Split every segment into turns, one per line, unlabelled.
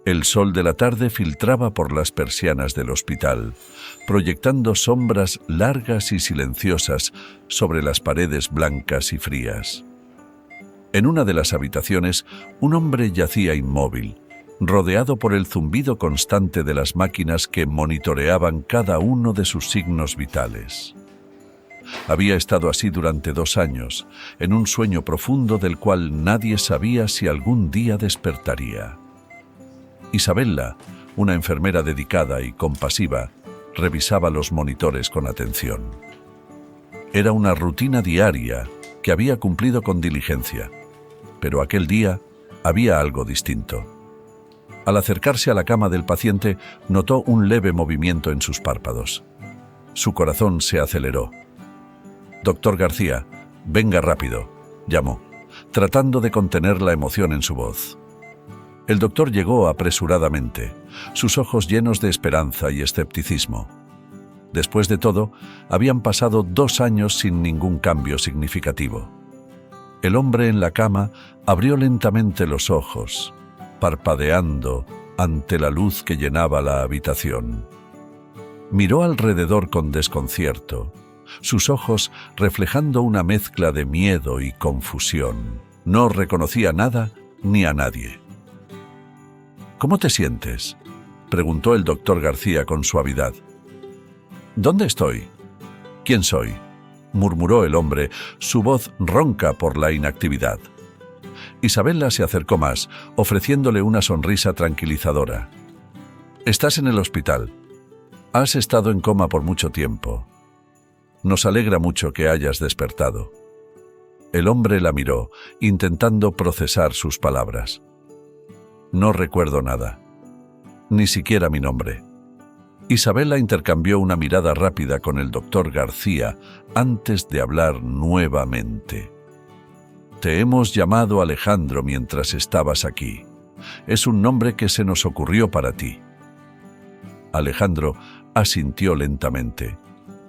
El sol de la tarde filtraba por las persianas del hospital, proyectando sombras largas y silenciosas sobre las paredes blancas y frías. En una de las habitaciones, un hombre yacía inmóvil, rodeado por el zumbido constante de las máquinas que monitoreaban cada uno de sus signos vitales. Había estado así durante 2 años, en un sueño profundo del cual nadie sabía si algún día despertaría. Isabella, una enfermera dedicada y compasiva, revisaba los monitores con atención. Era una rutina diaria que había cumplido con diligencia, pero aquel día había algo distinto. Al acercarse a la cama del paciente, notó un leve movimiento en sus párpados. Su corazón se aceleró. «Doctor García, venga rápido», llamó, tratando de contener la emoción en su voz. El doctor llegó apresuradamente, sus ojos llenos de esperanza y escepticismo. Después de todo, habían pasado 2 años sin ningún cambio significativo. El hombre en la cama abrió lentamente los ojos, parpadeando ante la luz que llenaba la habitación. Miró alrededor con desconcierto, sus ojos reflejando una mezcla de miedo y confusión. No reconocía nada ni a nadie. «¿Cómo te sientes?», preguntó el doctor García con suavidad. «¿Dónde estoy? ¿Quién soy?», murmuró el hombre, su voz ronca por la inactividad. Isabella se acercó más, ofreciéndole una sonrisa tranquilizadora. «Estás en el hospital. Has estado en coma por mucho tiempo. Nos alegra mucho que hayas despertado». El hombre la miró, intentando procesar sus palabras. «No recuerdo nada, ni siquiera mi nombre». Isabella intercambió una mirada rápida con el doctor García antes de hablar nuevamente. «Te hemos llamado Alejandro mientras estabas aquí. Es un nombre que se nos ocurrió para ti». Alejandro asintió lentamente,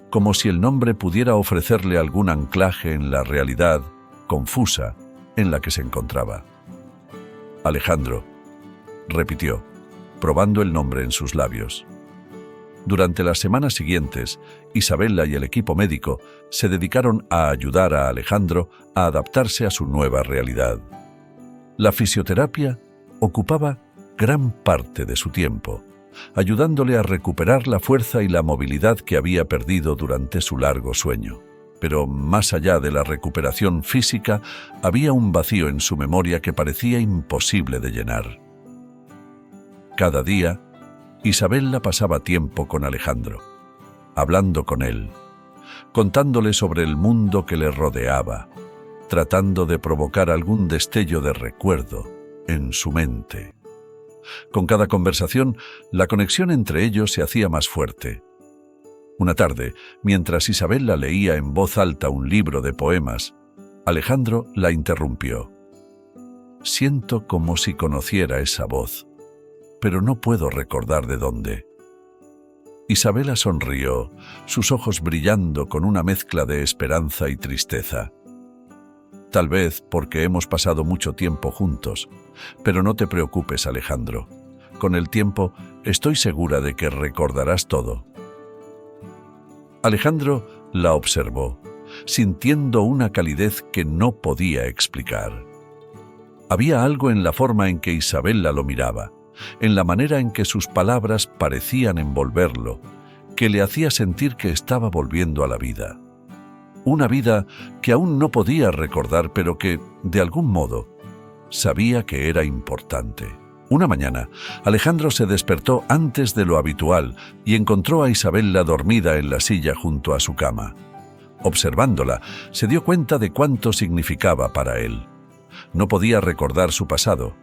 como si el nombre pudiera ofrecerle algún anclaje en la realidad confusa en la que se encontraba. «Alejandro», repitió, probando el nombre en sus labios. Durante las semanas siguientes, Isabella y el equipo médico se dedicaron a ayudar a Alejandro a adaptarse a su nueva realidad. La fisioterapia ocupaba gran parte de su tiempo, ayudándole a recuperar la fuerza y la movilidad que había perdido durante su largo sueño. Pero más allá de la recuperación física, había un vacío en su memoria que parecía imposible de llenar. Cada día, Isabella pasaba tiempo con Alejandro, hablando con él, contándole sobre el mundo que le rodeaba, tratando de provocar algún destello de recuerdo en su mente. Con cada conversación, la conexión entre ellos se hacía más fuerte. Una tarde, mientras Isabella leía en voz alta un libro de poemas, Alejandro la interrumpió. «Siento como si conociera esa voz, pero no puedo recordar de dónde». Isabella sonrió, sus ojos brillando con una mezcla de esperanza y tristeza. «Tal vez porque hemos pasado mucho tiempo juntos, pero no te preocupes, Alejandro. Con el tiempo estoy segura de que recordarás todo». Alejandro la observó, sintiendo una calidez que no podía explicar. Había algo en la forma en que Isabella lo miraba, en la manera en que sus palabras parecían envolverlo, que le hacía sentir que estaba volviendo a la vida. Una vida que aún no podía recordar, pero que, de algún modo, sabía que era importante. Una mañana, Alejandro se despertó antes de lo habitual y encontró a Isabella dormida en la silla junto a su cama. Observándola, se dio cuenta de cuánto significaba para él. No podía recordar su pasado,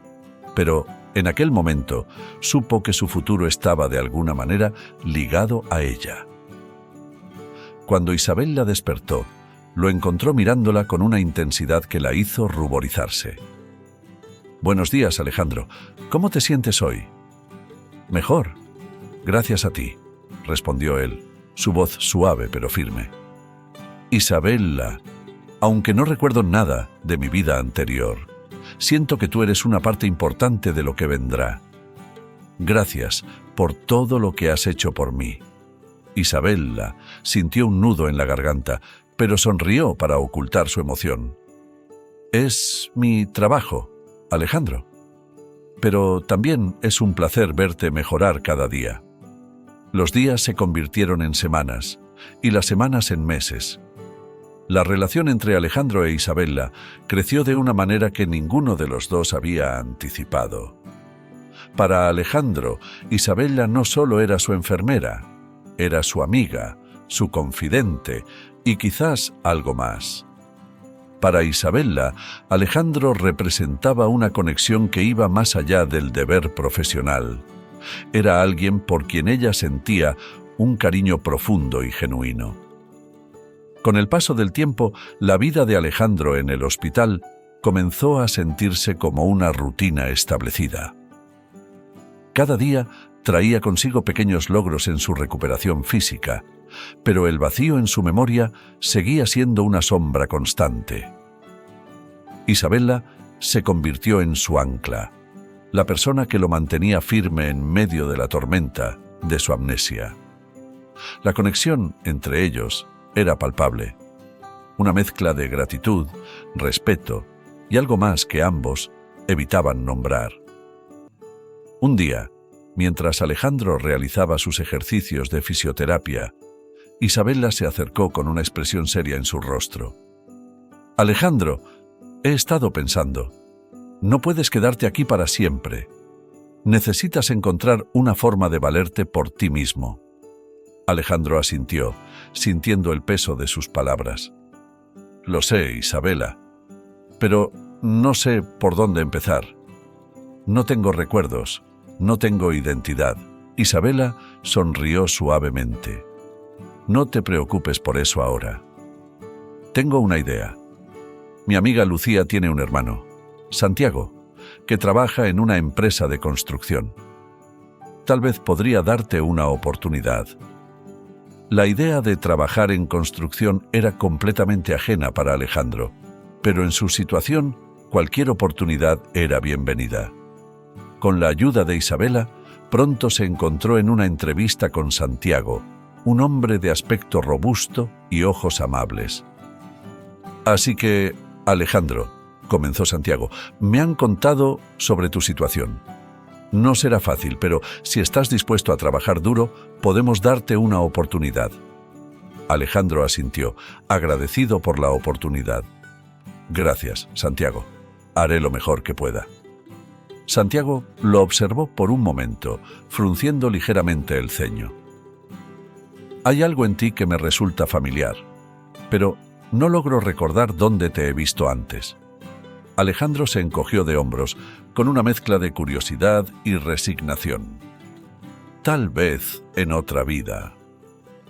pero en aquel momento supo que su futuro estaba de alguna manera ligado a ella. Cuando Isabella despertó, lo encontró mirándola con una intensidad que la hizo ruborizarse. «Buenos días, Alejandro. ¿Cómo te sientes hoy?» «Mejor, gracias a ti», respondió él, su voz suave pero firme. «Isabella, aunque no recuerdo nada de mi vida anterior, siento que tú eres una parte importante de lo que vendrá. Gracias por todo lo que has hecho por mí. Isabella sintió un nudo en la garganta, pero sonrió para ocultar su emoción. Es mi trabajo, Alejandro. Pero también es un placer verte mejorar cada día. Los días se convirtieron en semanas y las semanas en meses. La relación entre Alejandro e Isabella creció de una manera que ninguno de los dos había anticipado. Para Alejandro, Isabella no solo era su enfermera, era su amiga, su confidente y quizás algo más. Para Isabella, Alejandro representaba una conexión que iba más allá del deber profesional. Era alguien por quien ella sentía un cariño profundo y genuino. Con el paso del tiempo, la vida de Alejandro en el hospital comenzó a sentirse como una rutina establecida. Cada día traía consigo pequeños logros en su recuperación física, pero el vacío en su memoria seguía siendo una sombra constante. Isabella se convirtió en su ancla, la persona que lo mantenía firme en medio de la tormenta de su amnesia. La conexión entre ellos era palpable, una mezcla de gratitud, respeto y algo más que ambos evitaban nombrar. Un día, mientras Alejandro realizaba sus ejercicios de fisioterapia, Isabella se acercó con una expresión seria en su rostro. Alejandro, he estado pensando. No puedes quedarte aquí para siempre. Necesitas encontrar una forma de valerte por ti mismo. Alejandro asintió, sintiendo el peso de sus palabras. Lo sé, Isabella, pero no sé por dónde empezar. No tengo recuerdos, no tengo identidad. Isabella sonrió suavemente. No te preocupes por eso ahora. Tengo una idea. Mi amiga Lucía tiene un hermano, Santiago, que trabaja en una empresa de construcción. Tal vez podría darte una oportunidad. La idea de trabajar en construcción era completamente ajena para Alejandro, pero en su situación, cualquier oportunidad era bienvenida. Con la ayuda de Isabella, pronto se encontró en una entrevista con Santiago, un hombre de aspecto robusto y ojos amables. Así que, Alejandro, comenzó Santiago, me han contado sobre tu situación. No será fácil, pero si estás dispuesto a trabajar duro, podemos darte una oportunidad. Alejandro asintió, agradecido por la oportunidad. Gracias, Santiago. Haré lo mejor que pueda. Santiago lo observó por un momento, frunciendo ligeramente el ceño. Hay algo en ti que me resulta familiar, pero no logro recordar dónde te he visto antes. Alejandro se encogió de hombros, con una mezcla de curiosidad y resignación. Tal vez en otra vida,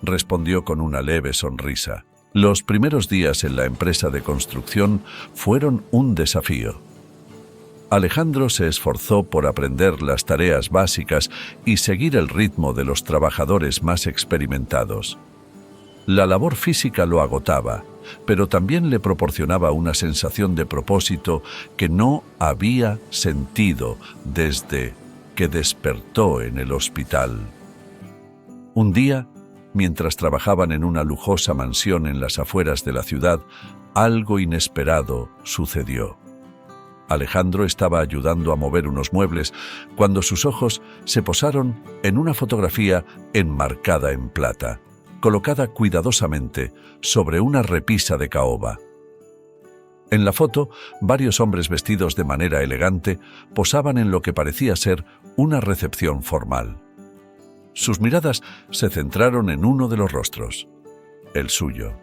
respondió con una leve sonrisa. Los primeros días en la empresa de construcción fueron un desafío. Alejandro se esforzó por aprender las tareas básicas y seguir el ritmo de los trabajadores más experimentados. La labor física lo agotaba, pero también le proporcionaba una sensación de propósito que no había sentido desde que despertó en el hospital. Un día, mientras trabajaban en una lujosa mansión en las afueras de la ciudad, algo inesperado sucedió. Alejandro estaba ayudando a mover unos muebles cuando sus ojos se posaron en una fotografía enmarcada en plata, colocada cuidadosamente sobre una repisa de caoba. En la foto, varios hombres vestidos de manera elegante posaban en lo que parecía ser una recepción formal. Sus miradas se centraron en uno de los rostros, el suyo.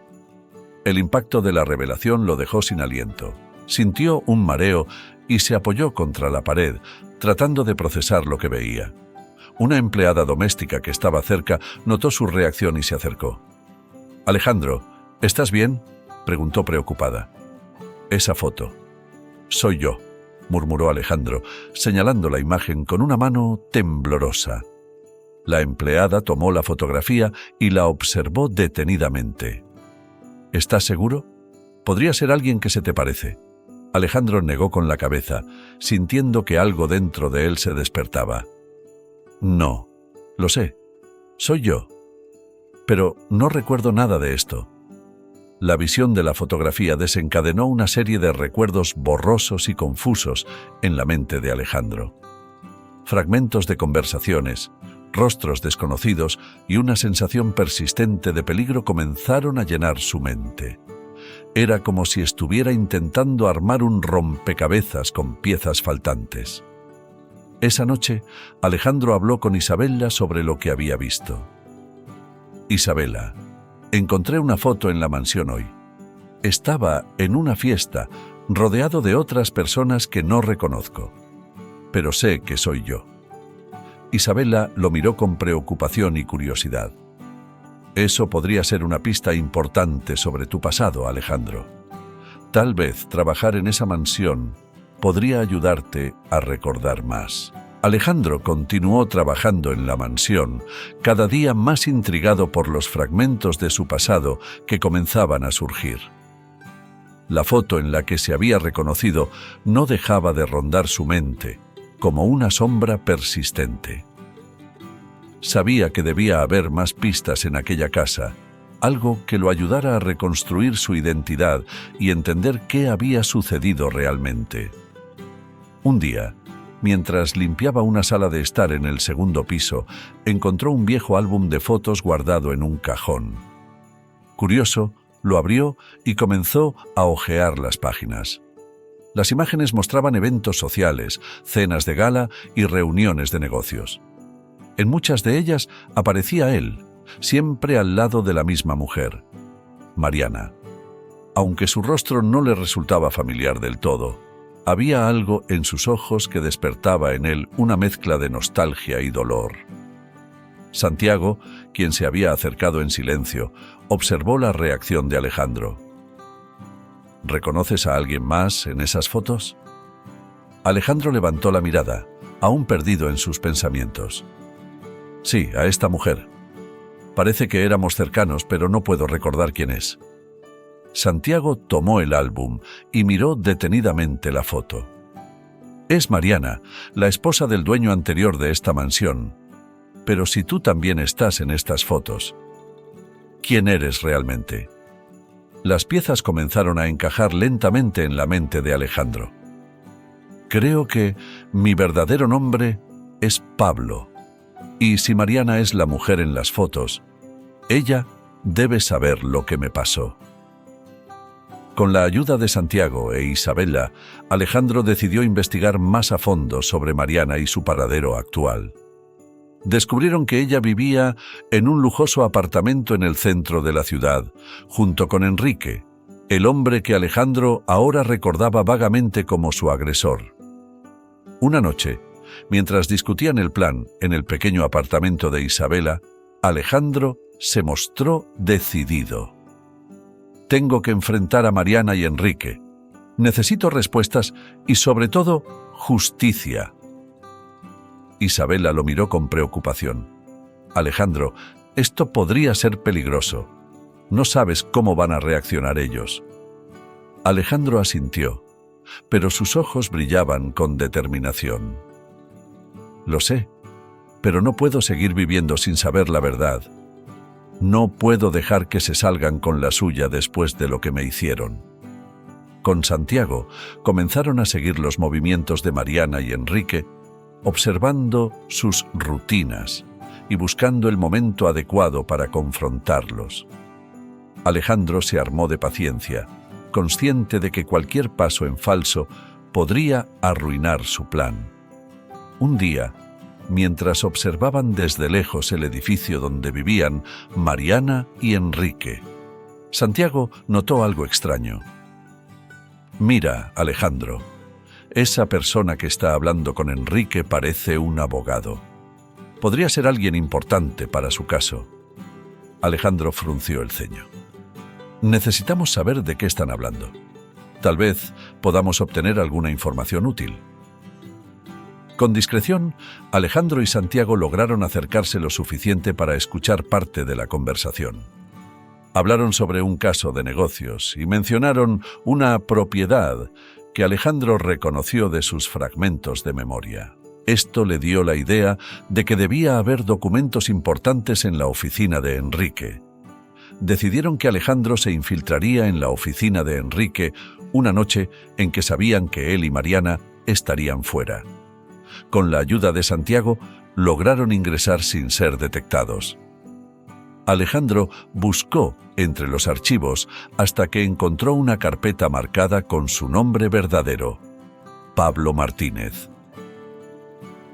El impacto de la revelación lo dejó sin aliento. Sintió un mareo y se apoyó contra la pared, tratando de procesar lo que veía. Una empleada doméstica que estaba cerca notó su reacción y se acercó. «Alejandro, ¿estás bien?», preguntó preocupada. «Esa foto. Soy yo», murmuró Alejandro, señalando la imagen con una mano temblorosa. La empleada tomó la fotografía y la observó detenidamente. «¿Estás seguro? Podría ser alguien que se te parece». Alejandro negó con la cabeza, sintiendo que algo dentro de él se despertaba. No, lo sé, soy yo. Pero no recuerdo nada de esto. La visión de la fotografía desencadenó una serie de recuerdos borrosos y confusos en la mente de Alejandro. Fragmentos de conversaciones, rostros desconocidos y una sensación persistente de peligro comenzaron a llenar su mente. Era como si estuviera intentando armar un rompecabezas con piezas faltantes. Esa noche, Alejandro habló con Isabela sobre lo que había visto. Isabela, encontré una foto en la mansión hoy. Estaba en una fiesta, rodeado de otras personas que no reconozco, pero sé que soy yo. Isabela lo miró con preocupación y curiosidad. Eso podría ser una pista importante sobre tu pasado, Alejandro. Tal vez trabajar en esa mansión podría ayudarte a recordar más. Alejandro continuó trabajando en la mansión, cada día más intrigado por los fragmentos de su pasado que comenzaban a surgir. La foto en la que se había reconocido no dejaba de rondar su mente, como una sombra persistente. Sabía que debía haber más pistas en aquella casa, algo que lo ayudara a reconstruir su identidad y entender qué había sucedido realmente. Un día, mientras limpiaba una sala de estar en el segundo piso, encontró un viejo álbum de fotos guardado en un cajón. Curioso, lo abrió y comenzó a hojear las páginas. Las imágenes mostraban eventos sociales, cenas de gala y reuniones de negocios. En muchas de ellas aparecía él, siempre al lado de la misma mujer, Mariana. Aunque su rostro no le resultaba familiar del todo, había algo en sus ojos que despertaba en él una mezcla de nostalgia y dolor. Santiago, quien se había acercado en silencio, observó la reacción de Alejandro. ¿Reconoces a alguien más en esas fotos? Alejandro levantó la mirada, aún perdido en sus pensamientos. Sí, a esta mujer. Parece que éramos cercanos, pero no puedo recordar quién es. Santiago tomó el álbum y miró detenidamente la foto. Es Mariana, la esposa del dueño anterior de esta mansión. Pero si tú también estás en estas fotos, ¿quién eres realmente? Las piezas comenzaron a encajar lentamente en la mente de Alejandro. Creo que mi verdadero nombre es Pablo. Y si Mariana es la mujer en las fotos, ella debe saber lo que me pasó. Con la ayuda de Santiago e Isabela, Alejandro decidió investigar más a fondo sobre Mariana y su paradero actual. Descubrieron que ella vivía en un lujoso apartamento en el centro de la ciudad, junto con Enrique, el hombre que Alejandro ahora recordaba vagamente como su agresor. Una noche, mientras discutían el plan en el pequeño apartamento de Isabela, Alejandro se mostró decidido. Tengo que enfrentar a Mariana y Enrique. Necesito respuestas y, sobre todo, justicia. Isabela lo miró con preocupación. Alejandro, esto podría ser peligroso. No sabes cómo van a reaccionar ellos. Alejandro asintió, pero sus ojos brillaban con determinación. Lo sé, pero no puedo seguir viviendo sin saber la verdad. No puedo dejar que se salgan con la suya después de lo que me hicieron. Con Santiago comenzaron a seguir los movimientos de Mariana y Enrique, observando sus rutinas y buscando el momento adecuado para confrontarlos. Alejandro se armó de paciencia, consciente de que cualquier paso en falso podría arruinar su plan. Un día, mientras observaban desde lejos el edificio donde vivían Mariana y Enrique, Santiago notó algo extraño. Mira, Alejandro, esa persona que está hablando con Enrique parece un abogado. Podría ser alguien importante para su caso. Alejandro frunció el ceño. Necesitamos saber de qué están hablando. Tal vez podamos obtener alguna información útil. Con discreción, Alejandro y Santiago lograron acercarse lo suficiente para escuchar parte de la conversación. Hablaron sobre un caso de negocios y mencionaron una propiedad que Alejandro reconoció de sus fragmentos de memoria. Esto le dio la idea de que debía haber documentos importantes en la oficina de Enrique. Decidieron que Alejandro se infiltraría en la oficina de Enrique una noche en que sabían que él y Mariana estarían fuera. Con la ayuda de Santiago, lograron ingresar sin ser detectados. Alejandro buscó entre los archivos hasta que encontró una carpeta marcada con su nombre verdadero, Pablo Martínez.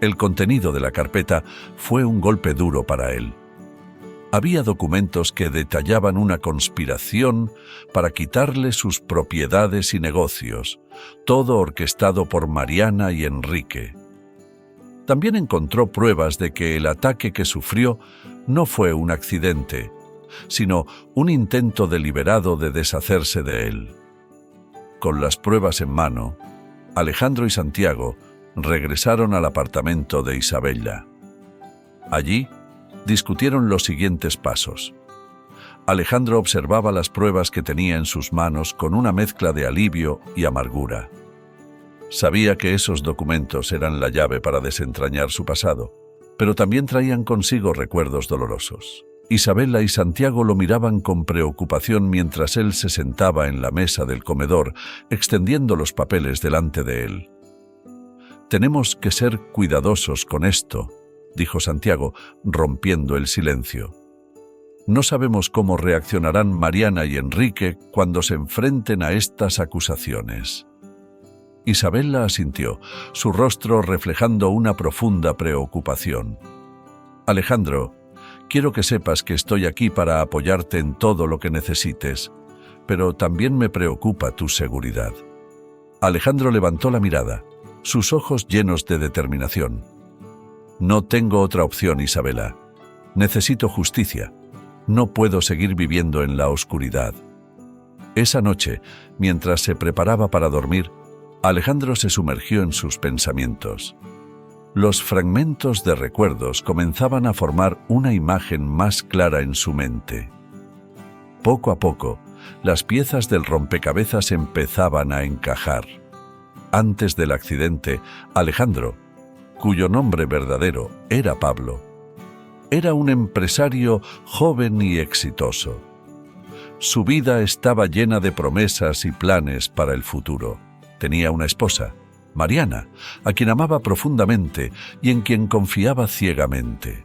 El contenido de la carpeta fue un golpe duro para él. Había documentos que detallaban una conspiración para quitarle sus propiedades y negocios, todo orquestado por Mariana y Enrique. También encontró pruebas de que el ataque que sufrió no fue un accidente, sino un intento deliberado de deshacerse de él. Con las pruebas en mano, Alejandro y Santiago regresaron al apartamento de Isabella. Allí, discutieron los siguientes pasos. Alejandro observaba las pruebas que tenía en sus manos con una mezcla de alivio y amargura. Sabía que esos documentos eran la llave para desentrañar su pasado, pero también traían consigo recuerdos dolorosos. Isabella y Santiago lo miraban con preocupación mientras él se sentaba en la mesa del comedor, extendiendo los papeles delante de él. «Tenemos que ser cuidadosos con esto», dijo Santiago, rompiendo el silencio. «No sabemos cómo reaccionarán Mariana y Enrique cuando se enfrenten a estas acusaciones». Isabella asintió, su rostro reflejando una profunda preocupación. «Alejandro, quiero que sepas que estoy aquí para apoyarte en todo lo que necesites, pero también me preocupa tu seguridad». Alejandro levantó la mirada, sus ojos llenos de determinación. «No tengo otra opción, Isabella. Necesito justicia. No puedo seguir viviendo en la oscuridad». Esa noche, mientras se preparaba para dormir, Alejandro se sumergió en sus pensamientos. Los fragmentos de recuerdos comenzaban a formar una imagen más clara en su mente. Poco a poco, las piezas del rompecabezas empezaban a encajar. Antes del accidente, Alejandro, cuyo nombre verdadero era Pablo, era un empresario joven y exitoso. Su vida estaba llena de promesas y planes para el futuro. Tenía una esposa, Mariana, a quien amaba profundamente y en quien confiaba ciegamente.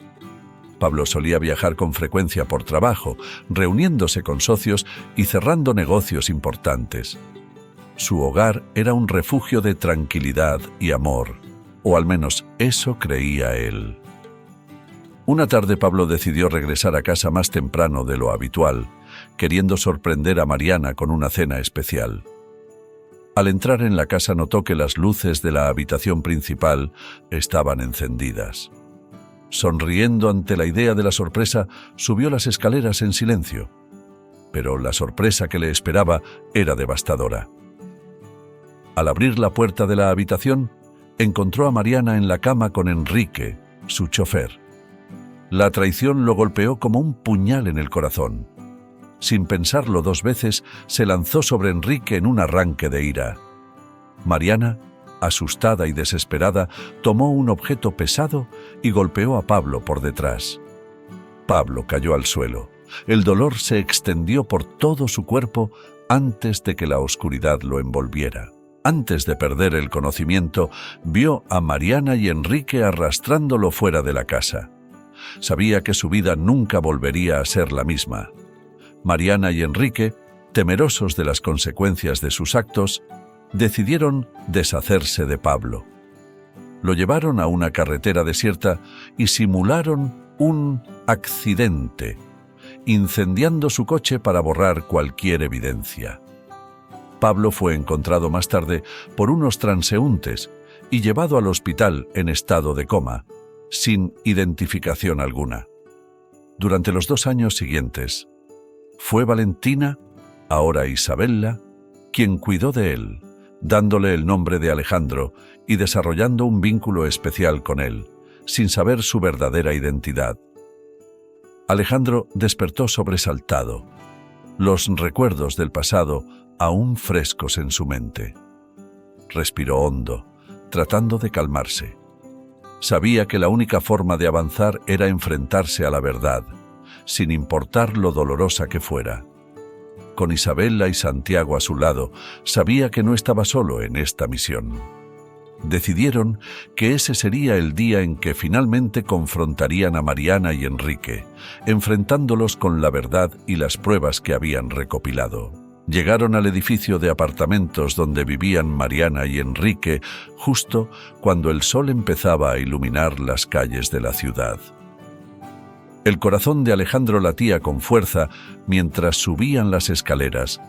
Pablo solía viajar con frecuencia por trabajo, reuniéndose con socios y cerrando negocios importantes. Su hogar era un refugio de tranquilidad y amor, o al menos eso creía él. Una tarde Pablo decidió regresar a casa más temprano de lo habitual, queriendo sorprender a Mariana con una cena especial. Al entrar en la casa notó que las luces de la habitación principal estaban encendidas. Sonriendo ante la idea de la sorpresa, subió las escaleras en silencio. Pero la sorpresa que le esperaba era devastadora. Al abrir la puerta de la habitación, encontró a Mariana en la cama con Enrique, su chofer. La traición lo golpeó como un puñal en el corazón. Sin pensarlo dos veces, se lanzó sobre Enrique en un arranque de ira. Mariana, asustada y desesperada, tomó un objeto pesado y golpeó a Pablo por detrás. Pablo cayó al suelo. El dolor se extendió por todo su cuerpo antes de que la oscuridad lo envolviera. Antes de perder el conocimiento, vio a Mariana y Enrique arrastrándolo fuera de la casa. Sabía que su vida nunca volvería a ser la misma. Mariana y Enrique, temerosos de las consecuencias de sus actos, decidieron deshacerse de Pablo. Lo llevaron a una carretera desierta y simularon un accidente, incendiando su coche para borrar cualquier evidencia. Pablo fue encontrado más tarde por unos transeúntes y llevado al hospital en estado de coma, sin identificación alguna. Durante los 2 años siguientes, fue Valentina, ahora Isabella, quien cuidó de él, dándole el nombre de Alejandro y desarrollando un vínculo especial con él, sin saber su verdadera identidad. Alejandro despertó sobresaltado, los recuerdos del pasado aún frescos en su mente. Respiró hondo, tratando de calmarse. Sabía que la única forma de avanzar era enfrentarse a la verdad, sin importar lo dolorosa que fuera. Con Isabella y Santiago a su lado, sabía que no estaba solo en esta misión. Decidieron que ese sería el día en que finalmente confrontarían a Mariana y Enrique, enfrentándolos con la verdad y las pruebas que habían recopilado. Llegaron al edificio de apartamentos donde vivían Mariana y Enrique justo cuando el sol empezaba a iluminar las calles de la ciudad. El corazón de Alejandro latía con fuerza mientras subían las escaleras,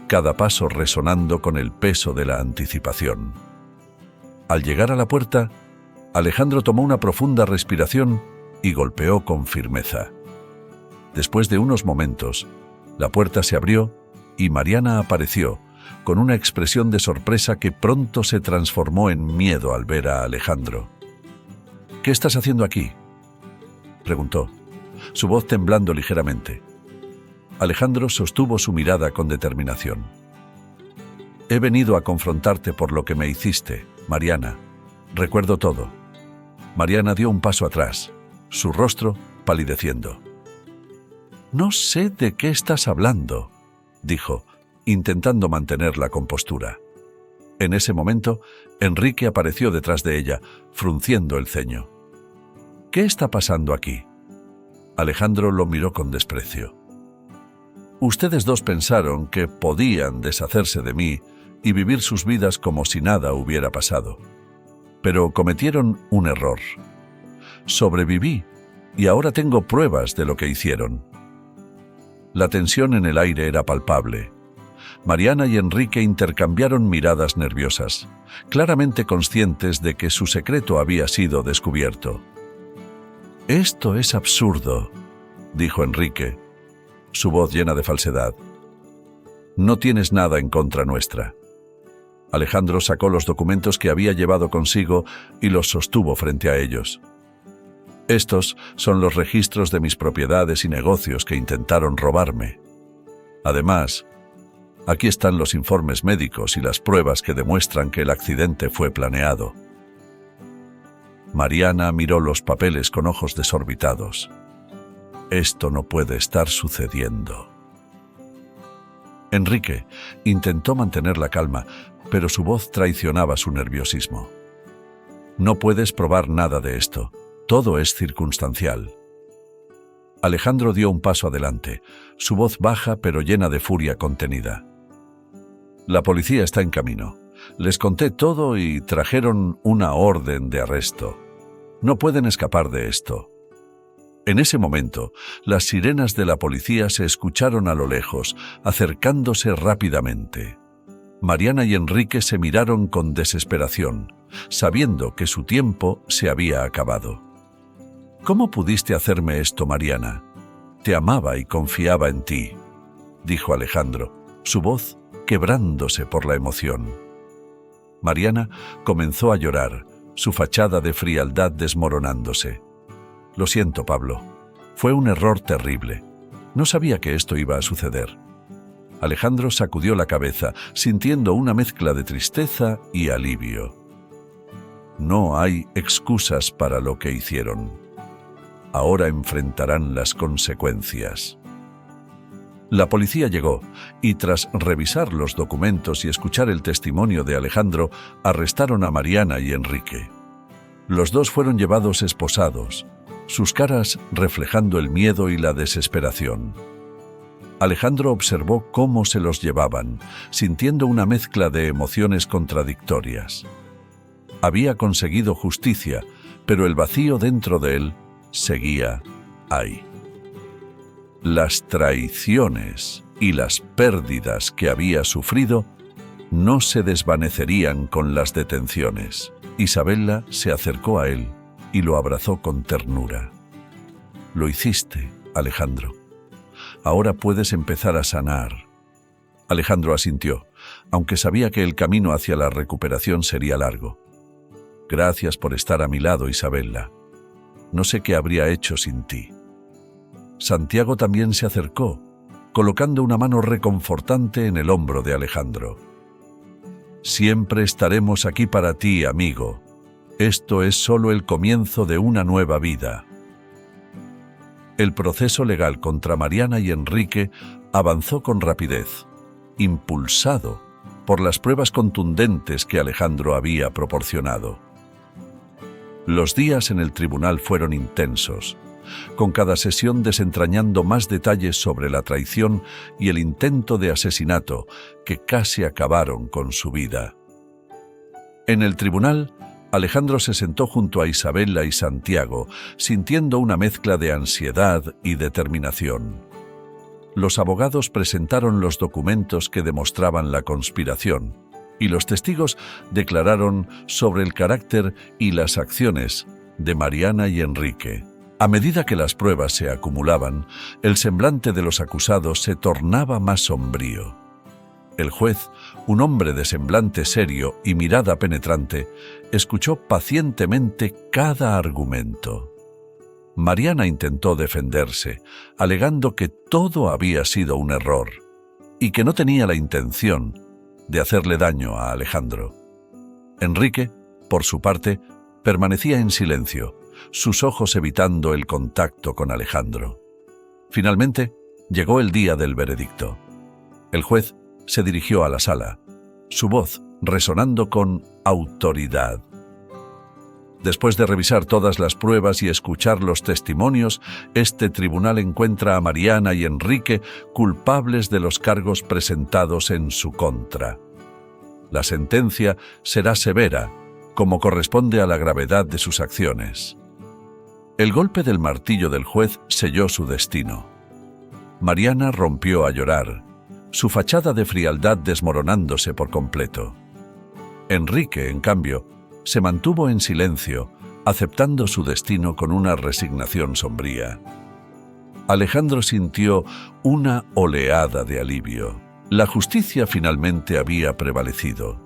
cada paso resonando con el peso de la anticipación. Al llegar a la puerta, Alejandro tomó una profunda respiración y golpeó con firmeza. Después de unos momentos, la puerta se abrió y Mariana apareció, con una expresión de sorpresa que pronto se transformó en miedo al ver a Alejandro. «¿Qué estás haciendo aquí?», preguntó, su voz temblando ligeramente. Alejandro sostuvo su mirada con determinación. «He venido a confrontarte por lo que me hiciste, Mariana. Recuerdo todo». Mariana dio un paso atrás, su rostro palideciendo. «No sé de qué estás hablando», dijo, intentando mantener la compostura. En ese momento, Enrique apareció detrás de ella, frunciendo el ceño. «¿Qué está pasando aquí?». Alejandro lo miró con desprecio. «Ustedes dos pensaron que podían deshacerse de mí y vivir sus vidas como si nada hubiera pasado. Pero cometieron un error. Sobreviví y ahora tengo pruebas de lo que hicieron». La tensión en el aire era palpable. Mariana y Enrique intercambiaron miradas nerviosas, claramente conscientes de que su secreto había sido descubierto. «Esto es absurdo», dijo Enrique, su voz llena de falsedad. «No tienes nada en contra nuestra». Alejandro sacó los documentos que había llevado consigo y los sostuvo frente a ellos. «Estos son los registros de mis propiedades y negocios que intentaron robarme. Además, aquí están los informes médicos y las pruebas que demuestran que el accidente fue planeado». Mariana miró los papeles con ojos desorbitados. «Esto no puede estar sucediendo». Enrique intentó mantener la calma, pero su voz traicionaba su nerviosismo. «No puedes probar nada de esto. Todo es circunstancial». Alejandro dio un paso adelante, su voz baja pero llena de furia contenida. «La policía está en camino. Les conté todo y trajeron una orden de arresto. No pueden escapar de esto». En ese momento, las sirenas de la policía se escucharon a lo lejos, acercándose rápidamente. Mariana y Enrique se miraron con desesperación, sabiendo que su tiempo se había acabado. «¿Cómo pudiste hacerme esto, Mariana? Te amaba y confiaba en ti», dijo Alejandro, su voz quebrándose por la emoción. Mariana comenzó a llorar, su fachada de frialdad desmoronándose. «Lo siento, Pablo. Fue un error terrible. No sabía que esto iba a suceder». Alejandro sacudió la cabeza, sintiendo una mezcla de tristeza y alivio. «No hay excusas para lo que hicieron. Ahora enfrentarán las consecuencias». La policía llegó y, tras revisar los documentos y escuchar el testimonio de Alejandro, arrestaron a Mariana y Enrique. Los dos fueron llevados esposados, sus caras reflejando el miedo y la desesperación. Alejandro observó cómo se los llevaban, sintiendo una mezcla de emociones contradictorias. Había conseguido justicia, pero el vacío dentro de él seguía ahí. Las traiciones y las pérdidas que había sufrido no se desvanecerían con las detenciones. Isabella se acercó a él y lo abrazó con ternura. «Lo hiciste, Alejandro. Ahora puedes empezar a sanar». Alejandro asintió, aunque sabía que el camino hacia la recuperación sería largo. «Gracias por estar a mi lado, Isabella. No sé qué habría hecho sin ti». Santiago también se acercó, colocando una mano reconfortante en el hombro de Alejandro. «Siempre estaremos aquí para ti, amigo», Esto es solo el comienzo de una nueva vida. El proceso legal contra Mariana y Enrique avanzó con rapidez, impulsado por las pruebas contundentes que Alejandro había proporcionado. Los días en el tribunal fueron intensos, con cada sesión desentrañando más detalles sobre la traición y el intento de asesinato que casi acabaron con su vida. En el tribunal, Alejandro se sentó junto a Isabela y Santiago, sintiendo una mezcla de ansiedad y determinación. Los abogados presentaron los documentos que demostraban la conspiración, y los testigos declararon sobre el carácter y las acciones de Mariana y Enrique. A medida que las pruebas se acumulaban, el semblante de los acusados se tornaba más sombrío. El juez, un hombre de semblante serio y mirada penetrante, escuchó pacientemente cada argumento. Mariana intentó defenderse, alegando que todo había sido un error y que no tenía la intención de hacerle daño a Alejandro. Enrique, por su parte, permanecía en silencio, sus ojos evitando el contacto con Alejandro. Finalmente, llegó el día del veredicto. El juez se dirigió a la sala, su voz resonando con autoridad. Después de revisar todas las pruebas y escuchar los testimonios, este tribunal encuentra a Mariana y Enrique culpables de los cargos presentados en su contra. La sentencia será severa, como corresponde a la gravedad de sus acciones. El golpe del martillo del juez selló su destino. Mariana rompió a llorar, su fachada de frialdad desmoronándose por completo. Enrique, en cambio, se mantuvo en silencio, aceptando su destino con una resignación sombría. Alejandro sintió una oleada de alivio. La justicia finalmente había prevalecido.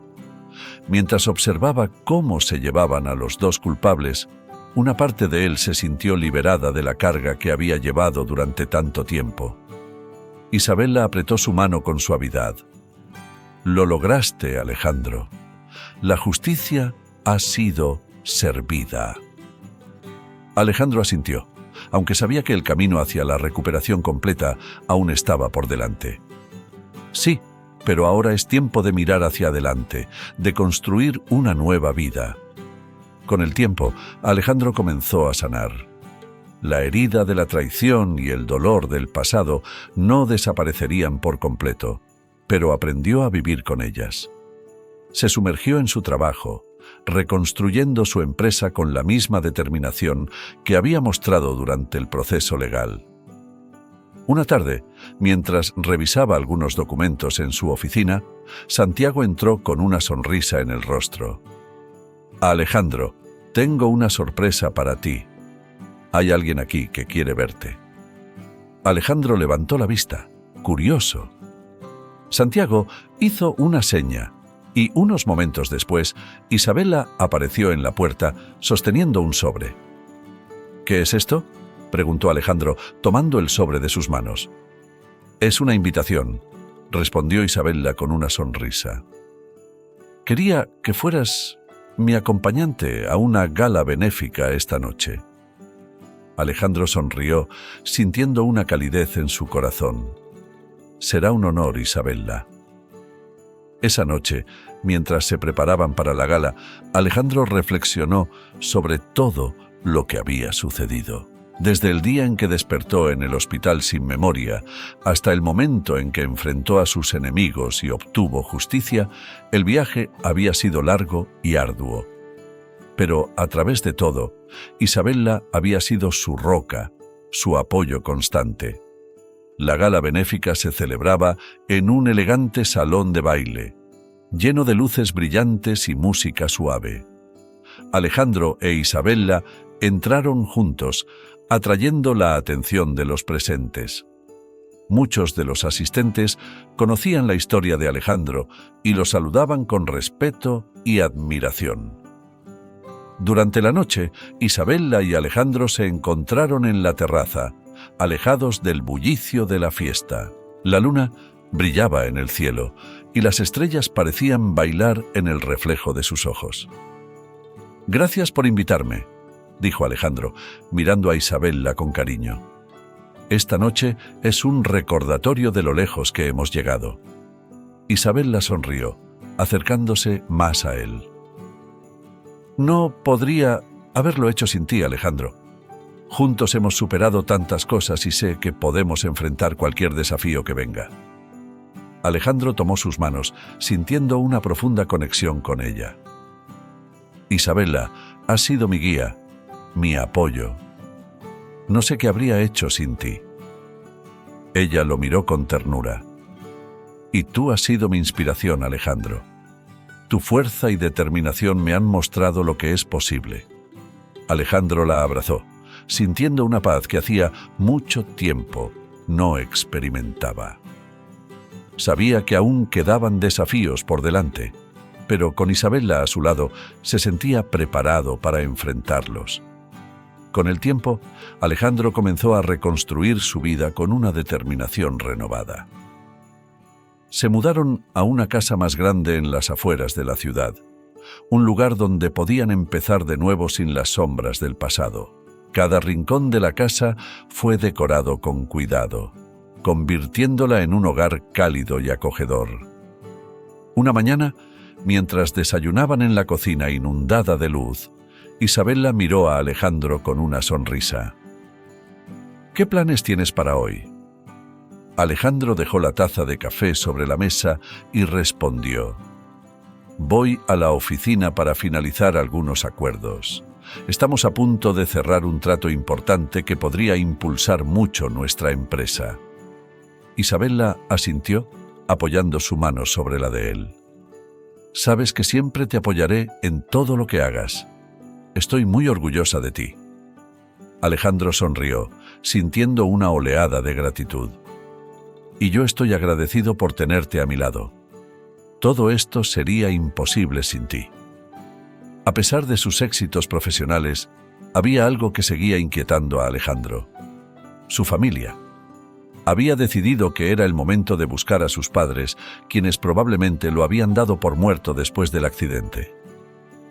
Mientras observaba cómo se llevaban a los dos culpables, una parte de él se sintió liberada de la carga que había llevado durante tanto tiempo. Isabela apretó su mano con suavidad. «Lo lograste, Alejandro. La justicia ha sido servida». Alejandro asintió, aunque sabía que el camino hacia la recuperación completa aún estaba por delante. Sí, pero ahora es tiempo de mirar hacia adelante, de construir una nueva vida. Con el tiempo, Alejandro comenzó a sanar. La herida de la traición y el dolor del pasado no desaparecerían por completo, pero aprendió a vivir con ellas. Se sumergió en su trabajo, reconstruyendo su empresa con la misma determinación que había mostrado durante el proceso legal. Una tarde, mientras revisaba algunos documentos en su oficina, Santiago entró con una sonrisa en el rostro. «Alejandro, tengo una sorpresa para ti. Hay alguien aquí que quiere verte». Alejandro levantó la vista, curioso. Santiago hizo una seña, y unos momentos después, Isabela apareció en la puerta sosteniendo un sobre. «¿Qué es esto?», preguntó Alejandro, tomando el sobre de sus manos. «Es una invitación», respondió Isabela con una sonrisa. «Quería que fueras mi acompañante a una gala benéfica esta noche». Alejandro sonrió, sintiendo una calidez en su corazón. «Será un honor, Isabela». Esa noche, mientras se preparaban para la gala, Alejandro reflexionó sobre todo lo que había sucedido. Desde el día en que despertó en el hospital sin memoria hasta el momento en que enfrentó a sus enemigos y obtuvo justicia, el viaje había sido largo y arduo. Pero a través de todo, Isabela había sido su roca, su apoyo constante. La gala benéfica se celebraba en un elegante salón de baile, lleno de luces brillantes y música suave. Alejandro e Isabela entraron juntos, atrayendo la atención de los presentes. Muchos de los asistentes conocían la historia de Alejandro y lo saludaban con respeto y admiración. Durante la noche, Isabela y Alejandro se encontraron en la terraza, alejados del bullicio de la fiesta. La luna brillaba en el cielo y las estrellas parecían bailar en el reflejo de sus ojos. Gracias por invitarme, dijo Alejandro, mirando a Isabella con cariño. Esta noche es un recordatorio de lo lejos que hemos llegado. Isabella sonrió, acercándose más a él. No podría haberlo hecho sin ti, Alejandro. Juntos hemos superado tantas cosas y sé que podemos enfrentar cualquier desafío que venga. Alejandro tomó sus manos, sintiendo una profunda conexión con ella. Isabella, has sido mi guía, mi apoyo. No sé qué habría hecho sin ti. Ella lo miró con ternura. Y tú has sido mi inspiración, Alejandro. Tu fuerza y determinación me han mostrado lo que es posible. Alejandro la abrazó, sintiendo una paz que hacía mucho tiempo no experimentaba. Sabía que aún quedaban desafíos por delante, pero con Isabella a su lado se sentía preparado para enfrentarlos. Con el tiempo, Alejandro comenzó a reconstruir su vida con una determinación renovada. Se mudaron a una casa más grande en las afueras de la ciudad, un lugar donde podían empezar de nuevo sin las sombras del pasado. Cada rincón de la casa fue decorado con cuidado, convirtiéndola en un hogar cálido y acogedor. Una mañana, mientras desayunaban en la cocina inundada de luz, Isabella miró a Alejandro con una sonrisa. ¿Qué planes tienes para hoy? Alejandro dejó la taza de café sobre la mesa y respondió: Voy a la oficina para finalizar algunos acuerdos. Estamos a punto de cerrar un trato importante que podría impulsar mucho nuestra empresa. Isabella asintió, apoyando su mano sobre la de él. Sabes que siempre te apoyaré en todo lo que hagas. Estoy muy orgullosa de ti. Alejandro sonrió, sintiendo una oleada de gratitud. Y yo estoy agradecido por tenerte a mi lado. Todo esto sería imposible sin ti. A pesar de sus éxitos profesionales, había algo que seguía inquietando a Alejandro: su familia. Había decidido que era el momento de buscar a sus padres, quienes probablemente lo habían dado por muerto después del accidente.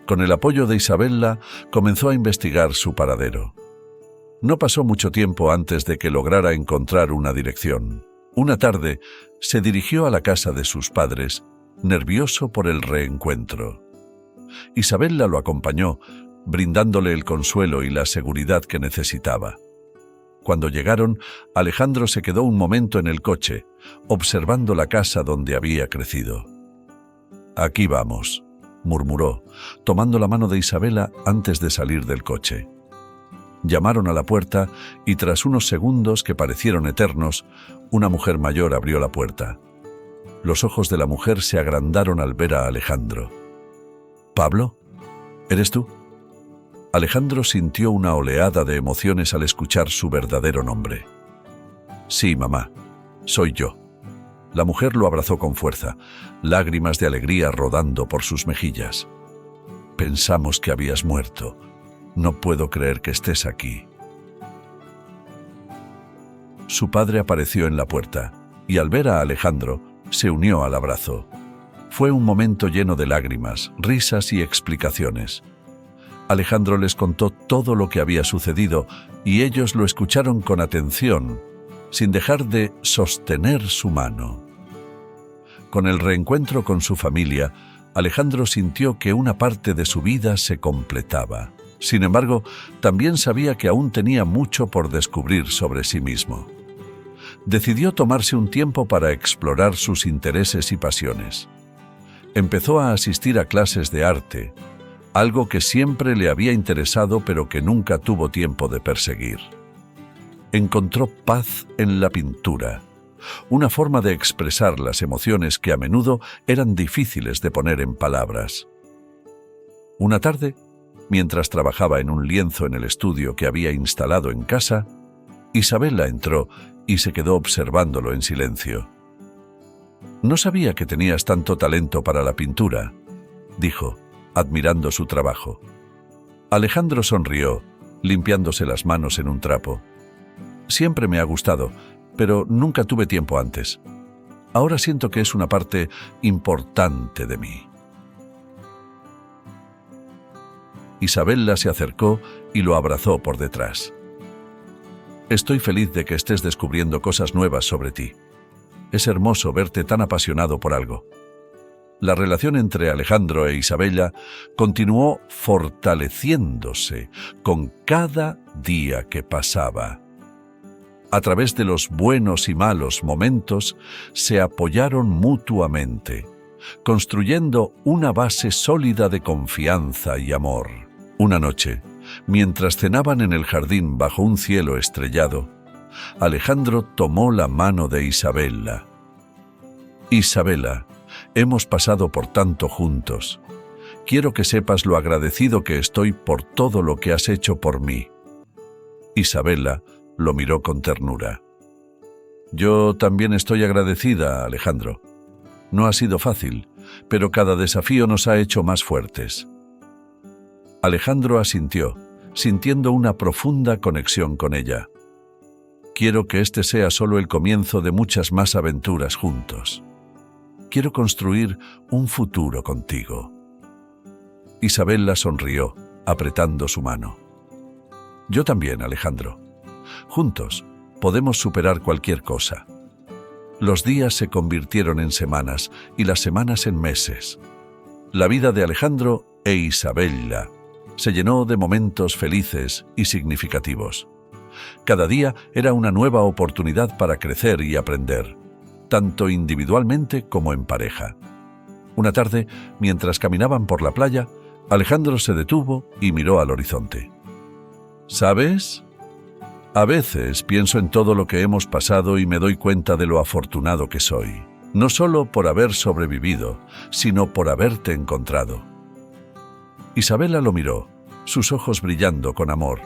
Con el apoyo de Isabella, comenzó a investigar su paradero. No pasó mucho tiempo antes de que lograra encontrar una dirección. Una tarde, se dirigió a la casa de sus padres, nervioso por el reencuentro. Isabella lo acompañó, brindándole el consuelo y la seguridad que necesitaba. Cuando llegaron, Alejandro se quedó un momento en el coche, observando la casa donde había crecido. «Aquí vamos», murmuró, tomando la mano de Isabella antes de salir del coche. Llamaron a la puerta y tras unos segundos que parecieron eternos, una mujer mayor abrió la puerta. Los ojos de la mujer se agrandaron al ver a Alejandro. «¿Pablo? ¿Eres tú?» Alejandro sintió una oleada de emociones al escuchar su verdadero nombre. «Sí, mamá, soy yo». La mujer lo abrazó con fuerza, lágrimas de alegría rodando por sus mejillas. «Pensamos que habías muerto. No puedo creer que estés aquí». Su padre apareció en la puerta, y al ver a Alejandro, se unió al abrazo. Fue un momento lleno de lágrimas, risas y explicaciones. Alejandro les contó todo lo que había sucedido y ellos lo escucharon con atención, sin dejar de sostener su mano. Con el reencuentro con su familia, Alejandro sintió que una parte de su vida se completaba. Sin embargo, también sabía que aún tenía mucho por descubrir sobre sí mismo. Decidió tomarse un tiempo para explorar sus intereses y pasiones. Empezó a asistir a clases de arte, algo que siempre le había interesado pero que nunca tuvo tiempo de perseguir. Encontró paz en la pintura, una forma de expresar las emociones que a menudo eran difíciles de poner en palabras. Una tarde, mientras trabajaba en un lienzo en el estudio que había instalado en casa, Isabella entró y se quedó observándolo en silencio. «No sabía que tenías tanto talento para la pintura», dijo, admirando su trabajo. Alejandro sonrió, limpiándose las manos en un trapo. «Siempre me ha gustado, pero nunca tuve tiempo antes. Ahora siento que es una parte importante de mí». Isabella se acercó y lo abrazó por detrás. Estoy feliz de que estés descubriendo cosas nuevas sobre ti. Es hermoso verte tan apasionado por algo. La relación entre Alejandro e Isabella continuó fortaleciéndose con cada día que pasaba. A través de los buenos y malos momentos, se apoyaron mutuamente, construyendo una base sólida de confianza y amor. Una noche, mientras cenaban en el jardín bajo un cielo estrellado, Alejandro tomó la mano de Isabella. Isabella, hemos pasado por tanto juntos. Quiero que sepas lo agradecido que estoy por todo lo que has hecho por mí. Isabella lo miró con ternura. Yo también estoy agradecida, Alejandro. No ha sido fácil, pero cada desafío nos ha hecho más fuertes. Alejandro asintió, sintiendo una profunda conexión con ella. Quiero que este sea solo el comienzo de muchas más aventuras juntos. Quiero construir un futuro contigo. Isabella sonrió, apretando su mano. Yo también, Alejandro. Juntos podemos superar cualquier cosa. Los días se convirtieron en semanas y las semanas en meses. La vida de Alejandro e Isabella se llenó de momentos felices y significativos. Cada día era una nueva oportunidad para crecer y aprender, tanto individualmente como en pareja. Una tarde, mientras caminaban por la playa, Alejandro se detuvo y miró al horizonte. ¿Sabes? A veces pienso en todo lo que hemos pasado y me doy cuenta de lo afortunado que soy, no solo por haber sobrevivido, sino por haberte encontrado. Isabella lo miró, sus ojos brillando con amor.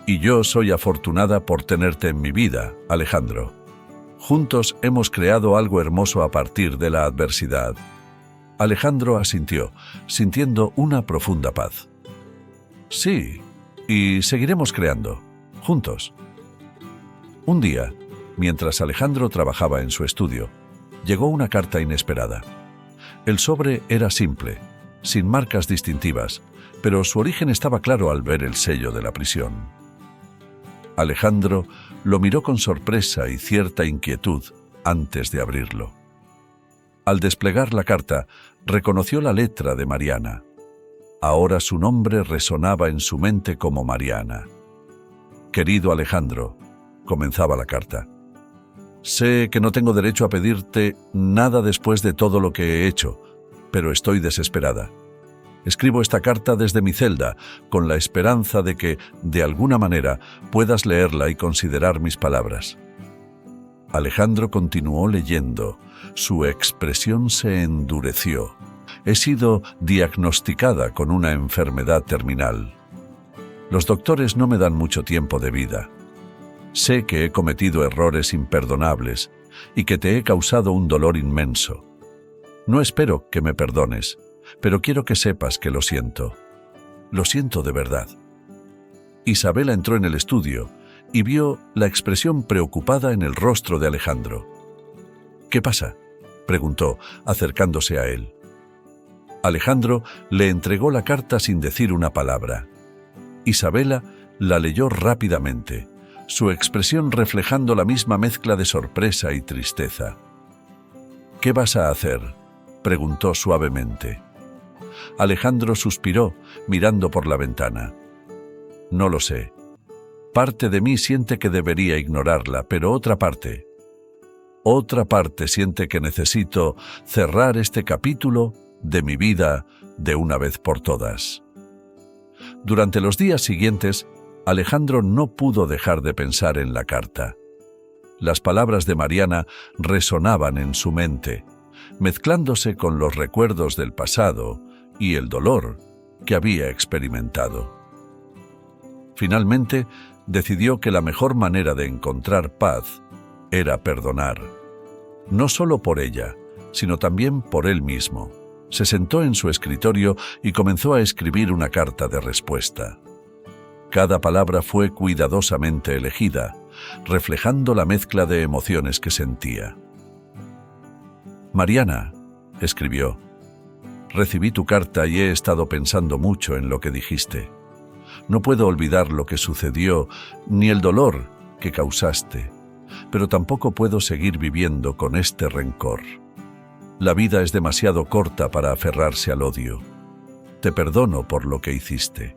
Y yo soy afortunada por tenerte en mi vida, Alejandro. Juntos hemos creado algo hermoso a partir de la adversidad. Alejandro asintió, sintiendo una profunda paz. Sí, y seguiremos creando, juntos. Un día, mientras Alejandro trabajaba en su estudio, llegó una carta inesperada. El sobre era simple, sin marcas distintivas, pero su origen estaba claro al ver el sello de la prisión. Alejandro lo miró con sorpresa y cierta inquietud antes de abrirlo. Al desplegar la carta, reconoció la letra de Mariana. Ahora su nombre resonaba en su mente como Mariana. Querido Alejandro, comenzaba la carta. Sé que no tengo derecho a pedirte nada después de todo lo que he hecho, pero estoy desesperada. Escribo esta carta desde mi celda, con la esperanza de que, de alguna manera, puedas leerla y considerar mis palabras. Alejandro continuó leyendo. Su expresión se endureció. He sido diagnosticada con una enfermedad terminal. Los doctores no me dan mucho tiempo de vida. Sé que he cometido errores imperdonables y que te he causado un dolor inmenso. No espero que me perdones, pero quiero que sepas que lo siento. Lo siento de verdad. Isabella entró en el estudio y vio la expresión preocupada en el rostro de Alejandro. ¿Qué pasa?, preguntó, acercándose a él. Alejandro le entregó la carta sin decir una palabra. Isabella la leyó rápidamente, su expresión reflejando la misma mezcla de sorpresa y tristeza. ¿Qué vas a hacer?, preguntó suavemente. Alejandro suspiró, mirando por la ventana. No lo sé. Parte de mí siente que debería ignorarla, pero otra parte siente que necesito cerrar este capítulo de mi vida de una vez por todas. Durante los días siguientes, Alejandro no pudo dejar de pensar en la carta. Las palabras de Mariana resonaban en su mente, mezclándose con los recuerdos del pasado y el dolor que había experimentado. Finalmente, decidió que la mejor manera de encontrar paz era perdonar. No solo por ella, sino también por él mismo. Se sentó en su escritorio y comenzó a escribir una carta de respuesta. Cada palabra fue cuidadosamente elegida, reflejando la mezcla de emociones que sentía. Mariana, escribió, Recibí tu carta y he estado pensando mucho en lo que dijiste. No puedo olvidar lo que sucedió, ni el dolor que causaste, pero tampoco puedo seguir viviendo con este rencor. La vida es demasiado corta para aferrarse al odio. Te perdono por lo que hiciste.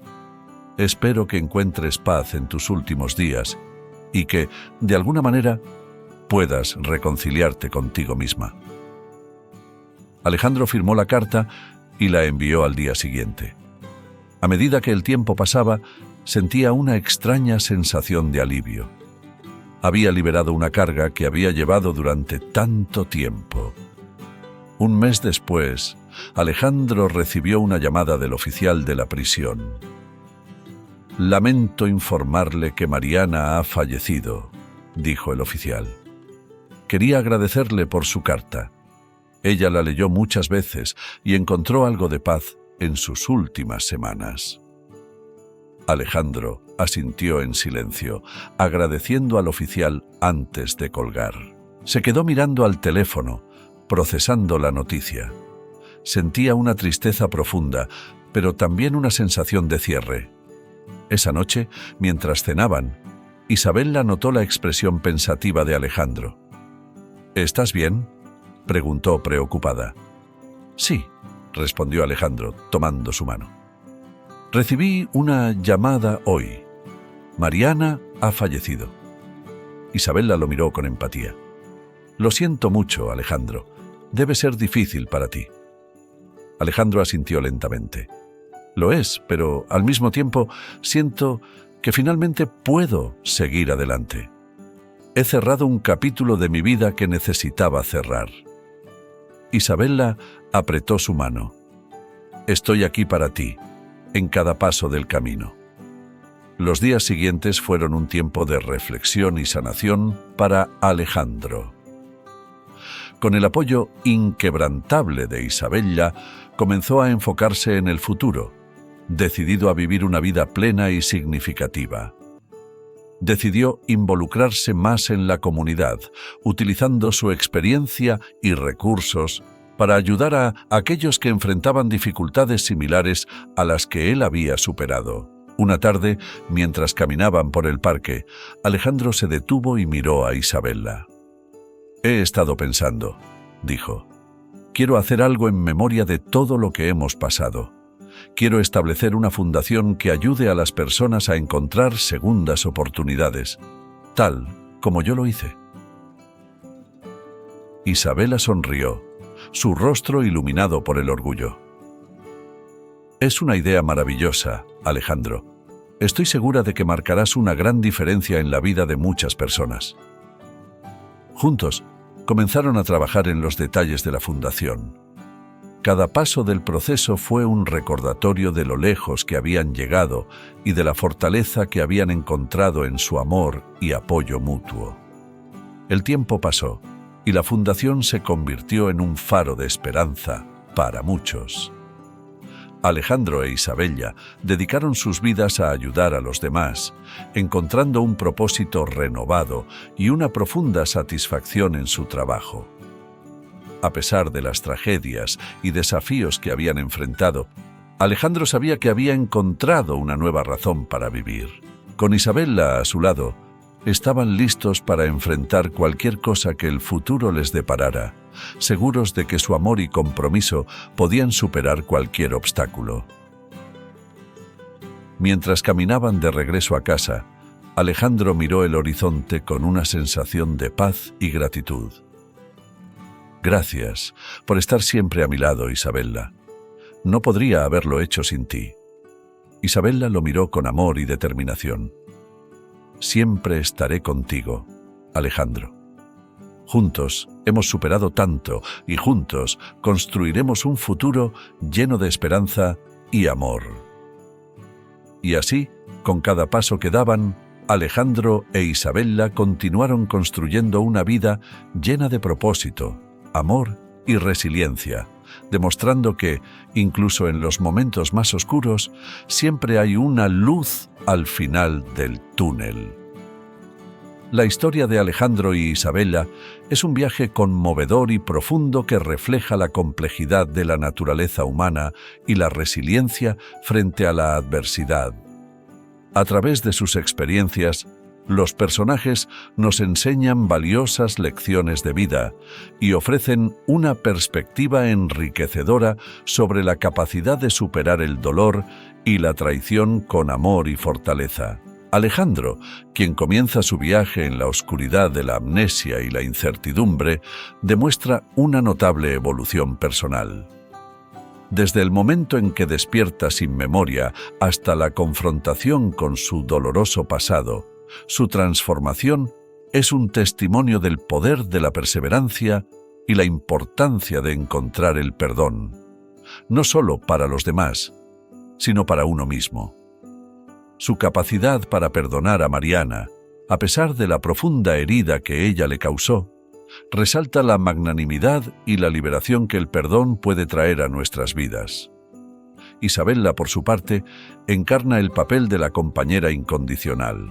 Espero que encuentres paz en tus últimos días y que, de alguna manera, puedas reconciliarte contigo misma. Alejandro firmó la carta y la envió al día siguiente. A medida que el tiempo pasaba, sentía una extraña sensación de alivio. Había liberado una carga que había llevado durante tanto tiempo. Un mes después, Alejandro recibió una llamada del oficial de la prisión. «Lamento informarle que Mariana ha fallecido», dijo el oficial. «Quería agradecerle por su carta. Ella la leyó muchas veces y encontró algo de paz en sus últimas semanas». Alejandro asintió en silencio, agradeciendo al oficial antes de colgar. Se quedó mirando al teléfono, procesando la noticia. Sentía una tristeza profunda, pero también una sensación de cierre. Esa noche, mientras cenaban, Isabella notó la expresión pensativa de Alejandro. «¿Estás bien?», preguntó preocupada. «Sí», respondió Alejandro, tomando su mano. «Recibí una llamada hoy. Mariana ha fallecido». Isabella lo miró con empatía. «Lo siento mucho, Alejandro. Debe ser difícil para ti». Alejandro asintió lentamente. «Lo es, pero al mismo tiempo siento que finalmente puedo seguir adelante. He cerrado un capítulo de mi vida que necesitaba cerrar». Isabella apretó su mano. «Estoy aquí para ti, en cada paso del camino». Los días siguientes fueron un tiempo de reflexión y sanación para Alejandro. Con el apoyo inquebrantable de Isabella, comenzó a enfocarse en el futuro, decidido a vivir una vida plena y significativa. Decidió involucrarse más en la comunidad, utilizando su experiencia y recursos para ayudar a aquellos que enfrentaban dificultades similares a las que él había superado. Una tarde, mientras caminaban por el parque, Alejandro se detuvo y miró a Isabella. «He estado pensando», dijo. «Quiero hacer algo en memoria de todo lo que hemos pasado. Quiero establecer una fundación que ayude a las personas a encontrar segundas oportunidades, tal como yo lo hice». Isabella sonrió, su rostro iluminado por el orgullo. «Es una idea maravillosa, Alejandro. Estoy segura de que marcarás una gran diferencia en la vida de muchas personas». Juntos, comenzaron a trabajar en los detalles de la fundación. Cada paso del proceso fue un recordatorio de lo lejos que habían llegado y de la fortaleza que habían encontrado en su amor y apoyo mutuo. El tiempo pasó y la fundación se convirtió en un faro de esperanza para muchos. Alejandro e Isabella dedicaron sus vidas a ayudar a los demás, encontrando un propósito renovado y una profunda satisfacción en su trabajo. A pesar de las tragedias y desafíos que habían enfrentado, Alejandro sabía que había encontrado una nueva razón para vivir. Con Isabella a su lado, estaban listos para enfrentar cualquier cosa que el futuro les deparara, seguros de que su amor y compromiso podían superar cualquier obstáculo. Mientras caminaban de regreso a casa, Alejandro miró el horizonte con una sensación de paz y gratitud. «Gracias por estar siempre a mi lado, Isabella. No podría haberlo hecho sin ti». Isabella lo miró con amor y determinación. «Siempre estaré contigo, Alejandro. Juntos hemos superado tanto y juntos construiremos un futuro lleno de esperanza y amor». Y así, con cada paso que daban, Alejandro e Isabella continuaron construyendo una vida llena de propósito, amor y resiliencia, demostrando que, incluso en los momentos más oscuros, siempre hay una luz al final del túnel. La historia de Alejandro y Isabela es un viaje conmovedor y profundo que refleja la complejidad de la naturaleza humana y la resiliencia frente a la adversidad. A través de sus experiencias, los personajes nos enseñan valiosas lecciones de vida y ofrecen una perspectiva enriquecedora sobre la capacidad de superar el dolor y la traición con amor y fortaleza. Alejandro, quien comienza su viaje en la oscuridad de la amnesia y la incertidumbre, demuestra una notable evolución personal. Desde el momento en que despierta sin memoria hasta la confrontación con su doloroso pasado, su transformación es un testimonio del poder de la perseverancia y la importancia de encontrar el perdón, no solo para los demás, sino para uno mismo. Su capacidad para perdonar a Mariana, a pesar de la profunda herida que ella le causó, resalta la magnanimidad y la liberación que el perdón puede traer a nuestras vidas. Isabela, por su parte, encarna el papel de la compañera incondicional.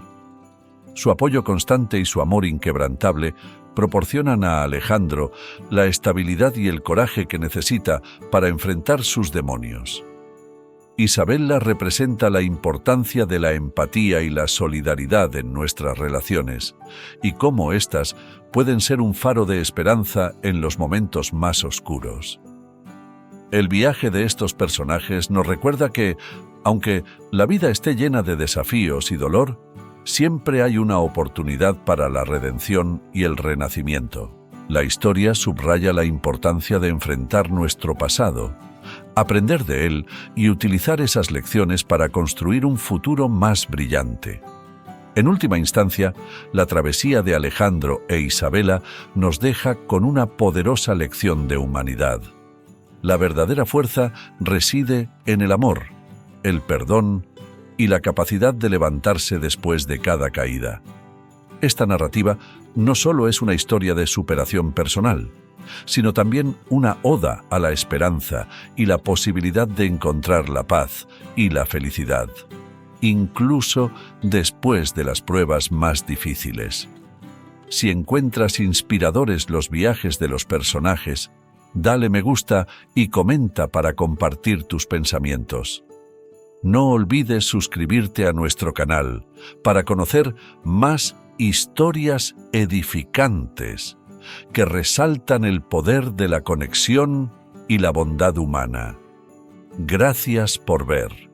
Su apoyo constante y su amor inquebrantable proporcionan a Alejandro la estabilidad y el coraje que necesita para enfrentar sus demonios. Isabela representa la importancia de la empatía y la solidaridad en nuestras relaciones, y cómo éstas pueden ser un faro de esperanza en los momentos más oscuros. El viaje de estos personajes nos recuerda que, aunque la vida esté llena de desafíos y dolor, siempre hay una oportunidad para la redención y el renacimiento. La historia subraya la importancia de enfrentar nuestro pasado, aprender de él y utilizar esas lecciones para construir un futuro más brillante. En última instancia, la travesía de Alejandro e Isabela nos deja con una poderosa lección de humanidad. La verdadera fuerza reside en el amor, el perdón y la capacidad de levantarse después de cada caída. Esta narrativa no solo es una historia de superación personal, sino también una oda a la esperanza y la posibilidad de encontrar la paz y la felicidad, incluso después de las pruebas más difíciles. Si encuentras inspiradores los viajes de los personajes, dale me gusta y comenta para compartir tus pensamientos. No olvides suscribirte a nuestro canal para conocer más historias edificantes que resaltan el poder de la conexión y la bondad humana. Gracias por ver.